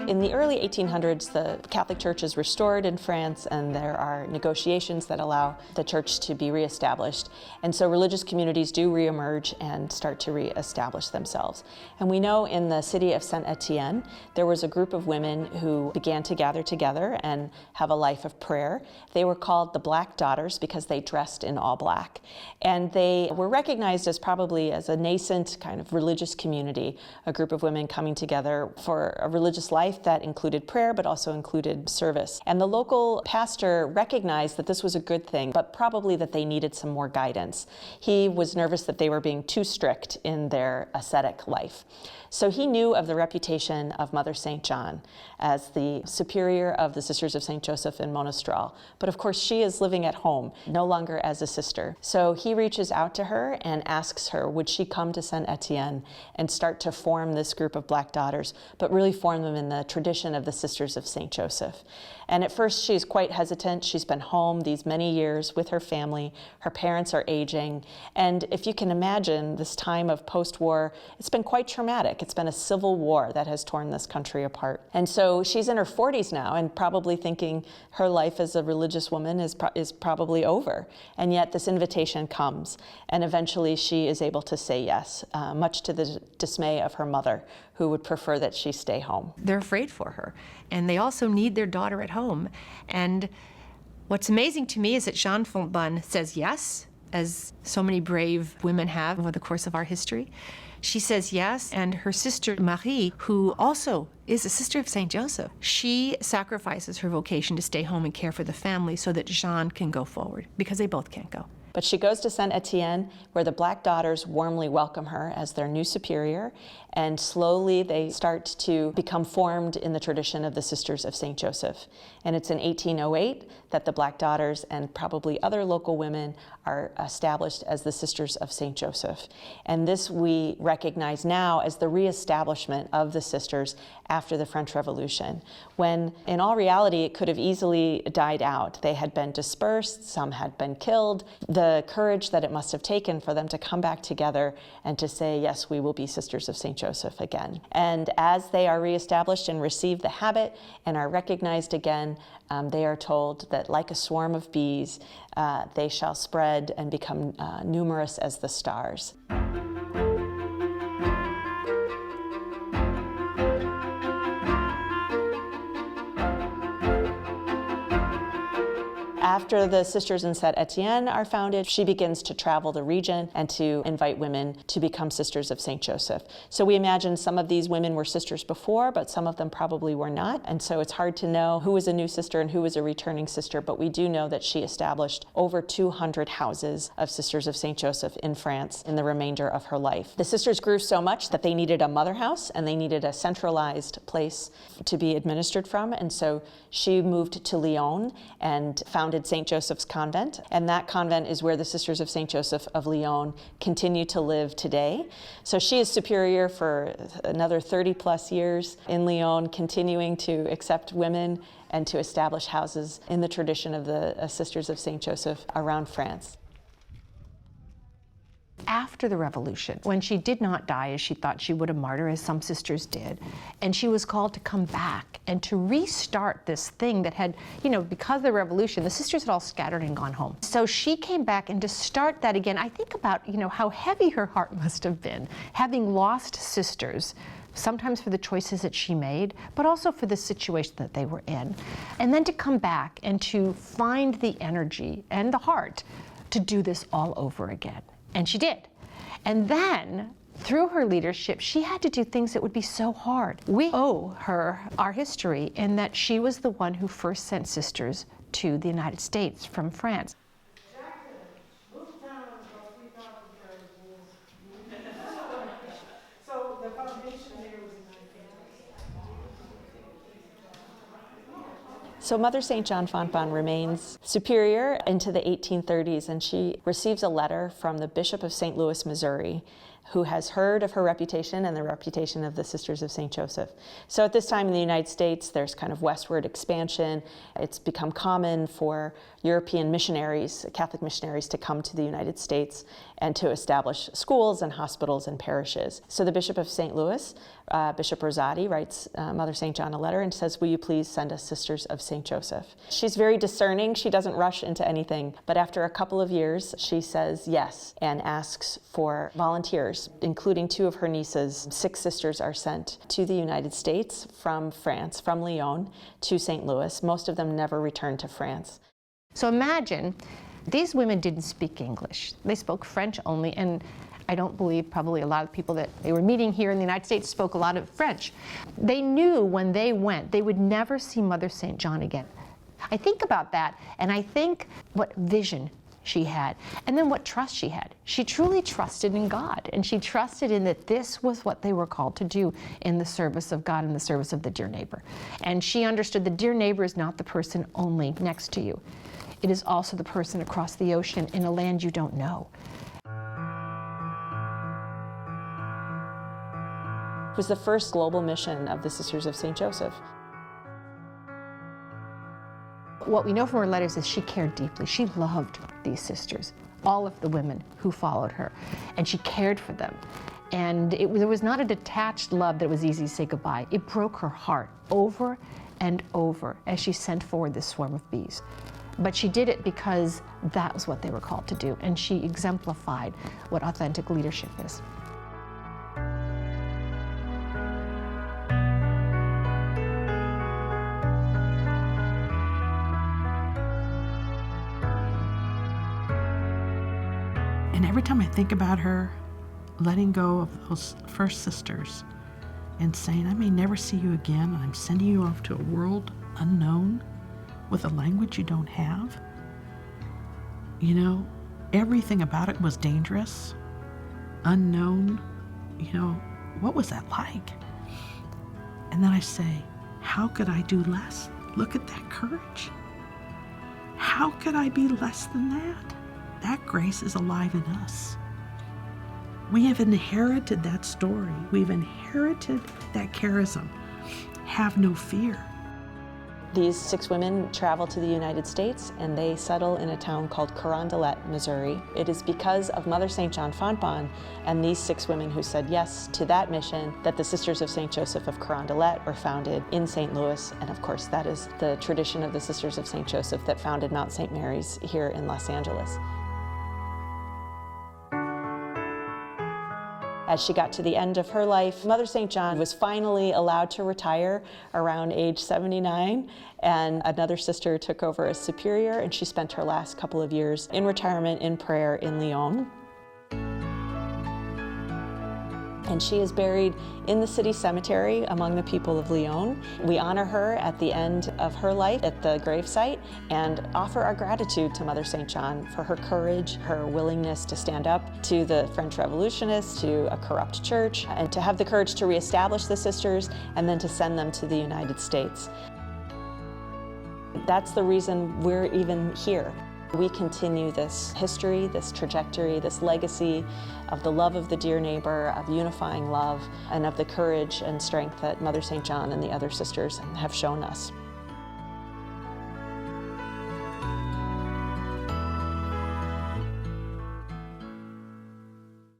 In the early 1800s, the Catholic Church is restored in France, and there are negotiations that allow the church to be reestablished. And so religious communities do reemerge and start to reestablish themselves. And we know in the city of Saint-Étienne, there was a group of women who began to gather together and have a life of prayer. They were called the Black Daughters because they dressed in all black. And they were recognized as probably as a nascent kind of religious community, a group of women coming together for a religious life that included prayer but also included service. And the local pastor recognized that this was a good thing, but probably that they needed some more guidance. He was nervous that they were being too strict in their ascetic life. So he knew of the reputation of Mother St. John as the superior of the Sisters of St. Joseph in Monastral. But of course, she is living at home, no longer as a sister. So he reaches out to her and asks her, would she come to Saint-Étienne and start to form this group of Black Daughters, but really form them in the tradition of the Sisters of St. Joseph. And at first, she's quite hesitant. She's been home these many years with her family. Her parents are aging. And if you can imagine this time of post-war, it's been quite traumatic. It's been a civil war that has torn this country apart. And so she's in her 40s now and probably thinking her life as a religious woman is probably over. And yet this invitation comes. And eventually she is able to say yes, much to the dismay of her mother, who would prefer that she stay home. They're afraid for her. And they also need their daughter at home. And what's amazing to me is that Jeanne Fontbonne says yes, as so many brave women have over the course of our history. She says yes, and her sister Marie, who also is a sister of St. Joseph, she sacrifices her vocation to stay home and care for the family so that Jeanne can go forward, because they both can't go. But she goes to Saint-Étienne, where the Black Daughters warmly welcome her as their new superior, and slowly they start to become formed in the tradition of the Sisters of St. Joseph. And it's in 1808 that the Black Daughters and probably other local women are established as the Sisters of St. Joseph. And this we recognize now as the reestablishment of the sisters after the French Revolution, when in all reality it could have easily died out. They had been dispersed, some had been killed. The courage that it must have taken for them to come back together and to say, yes, we will be Sisters of St. Joseph again. And as they are reestablished and receive the habit and are recognized again, they are told that like a swarm of bees, they shall spread and become numerous as the stars. After the Sisters in Saint-Étienne are founded, she begins to travel the region and to invite women to become Sisters of St. Joseph. So we imagine some of these women were sisters before, but some of them probably were not. And so it's hard to know who was a new sister and who was a returning sister, but we do know that she established over 200 houses of Sisters of St. Joseph in France in the remainder of her life. The sisters grew so much that they needed a mother house and they needed a centralized place to be administered from. And so she moved to Lyon and founded St. Joseph's Convent, and that convent is where the Sisters of St. Joseph of Lyon continue to live today. So she is superior for another 30 plus years in Lyon, continuing to accept women and to establish houses in the tradition of the Sisters of St. Joseph around France. After the revolution, when she did not die as she thought she would have martyred, as some sisters did, and she was called to come back and to restart this thing that had, because of the revolution, the sisters had all scattered and gone home. So she came back, and to start that again, I think about, how heavy her heart must have been, having lost sisters, sometimes for the choices that she made, but also for the situation that they were in. And then to come back and to find the energy and the heart to do this all over again. And she did. And then, through her leadership, she had to do things that would be so hard. We owe her our history in that she was the one who first sent sisters to the United States from France. So Mother St. John Fontbonne remains superior into the 1830s, and she receives a letter from the Bishop of St. Louis, Missouri, who has heard of her reputation and the reputation of the Sisters of St. Joseph. So at this time in the United States, there's kind of westward expansion. It's become common for European missionaries, Catholic missionaries, to come to the United States and to establish schools and hospitals and parishes. So the Bishop of St. Louis, Bishop Rosati, writes Mother St. John a letter and says, will you please send us Sisters of St. Joseph? She's very discerning. She doesn't rush into anything. But after a couple of years, she says yes and asks for volunteers, including 2 of her nieces. 6 sisters are sent to the United States from France, from Lyon, to St. Louis. Most of them never returned to France. So imagine, these women didn't speak English. They spoke French only, and I don't believe probably a lot of people that they were meeting here in the United States spoke a lot of French. They knew when they went, they would never see Mother St. John again. I think about that, and I think what vision she had, and then what trust she had. She truly trusted in God, and she trusted in that this was what they were called to do in the service of God, in the service of the dear neighbor. And she understood the dear neighbor is not the person only next to you. It is also the person across the ocean in a land you don't know. It was the first global mission of the Sisters of St. Joseph. What we know from her letters is she cared deeply. She loved these sisters, all of the women who followed her, and she cared for them. And there was not a detached love that was easy to say goodbye. It broke her heart over and over as she sent forward this swarm of bees. But she did it because that was what they were called to do, and she exemplified what authentic leadership is. And every time I think about her letting go of those first sisters and saying, I may never see you again, and I'm sending you off to a world unknown with a language you don't have. You know, everything about it was dangerous, unknown. You know, what was that like? And then I say, how could I do less? Look at that courage. How could I be less than that? That grace is alive in us. We have inherited that story. We've inherited that charism. Have no fear. These 6 women travel to the United States and they settle in a town called Carondelet, Missouri. It is because of Mother St. John Fontbonne and these 6 women who said yes to that mission that the Sisters of St. Joseph of Carondelet were founded in St. Louis. And of course, that is the tradition of the Sisters of St. Joseph that founded Mount St. Mary's here in Los Angeles. As she got to the end of her life, Mother St. John was finally allowed to retire around age 79, and another sister took over as superior, and she spent her last couple of years in retirement in prayer in Lyon. And she is buried in the city cemetery among the people of Lyon. We honor her at the end of her life at the gravesite and offer our gratitude to Mother St. John for her courage, her willingness to stand up to the French revolutionists, to a corrupt church, and to have the courage to reestablish the sisters and then to send them to the United States. That's the reason we're even here. We continue this history, this trajectory, this legacy of the love of the dear neighbor, of unifying love, and of the courage and strength that Mother St. John and the other sisters have shown us.